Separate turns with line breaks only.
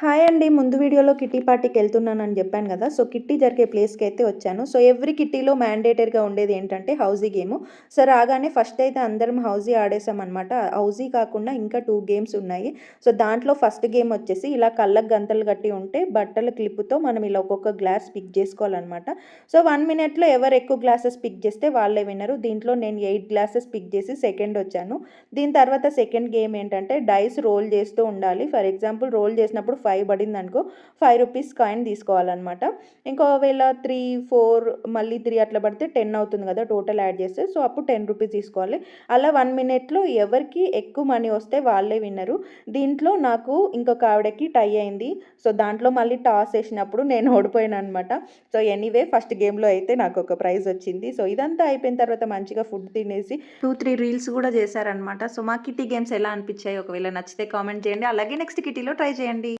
Hi అండి. ముందు వీడియోలో కిట్టి పార్టీకెళ్తున్నానని జెప్పాను గదా! సో, కిట్టి జరిగే ప్లేస్‌కైతే వచ్చాను. సో, ఎవ్రీ కిట్టీలో మ్యాండేటరీగా ఉండేదేంటంటే హౌసీ గేము. సో, రాగానే ఫస్ట్ అయితే అందరం హౌసీ ఆడేసామనమాట. హౌసీ కాకుండా ఇంకా 2 గేమ్స్ ఉన్నాయి. సో, దాంట్లో ఫస్ట్ గేమ్ వచ్చేసి ఇలా కళ్ళకి గంతలు కట్టి ఉంటే బట్టల క్లిప్‌తో మనం ఇలా ఒక్కొక్క గ్లాస్ పిక్ జేసుకోవాలనమాట. సో, 1 మినిట్‌లో ఎవరు ఎక్కువ గ్లాసెస్ పిక్ జేస్తే వాళ్ళే విన్నరు. దీంట్లో నేను 8 గ్లాసెస్ పిక్ జేసి సెకండొచ్చాను. దీని తర్వాత సెకండ్ గేమ్ ఏంటంటే డైస్ రోల్ జేస్తూ ఉండాలి. ఫర్ ఎగ్జాంపుల్ రోల్ జేసినప్పుడు 5 పడిందనుకో, రూ. 5 కాయిన్ తీసుకోవాలనమాట. ఇంకోవేళ 3, 4 మళ్ళీ 3 అట్లా పడితే 10 అవుతుంది గదా! టోటల్ యాడ్ చేస్తే. సో, అప్పుడు రూ. 10 తీసుకోవాలి. అలా 1 మినిట్‌లో ఎవరికి ఎక్కువ మనీ వస్తే వాళ్ళే విన్నరు. దీంట్లో నాకు ఇంకొక ఆవిడకి టై అయింది. సో, దాంట్లో మళ్ళీ టాస్ ఏసినప్పుడు నేను ఓడిపోయాననమాట. సో, ఎనీవే ఫస్ట్ గేమ్‌లో అయితే నాకొక ప్రైజ్ వచ్చింది. సో, ఇదంతా అయిపోయిన తర్వాత మంచిగా ఫుడ్ తినేసి 2, 3 రీల్స్ గూడా చేశారనమాట. సో, మా కిట్టి గేమ్స్ ఎలా అనిపిచ్చాయి? ఒకవేళ నచ్చితే కామెంట్ చేయండి. అలాగే నెక్స్ట్ కిట్టీలో ట్రై చేయండి.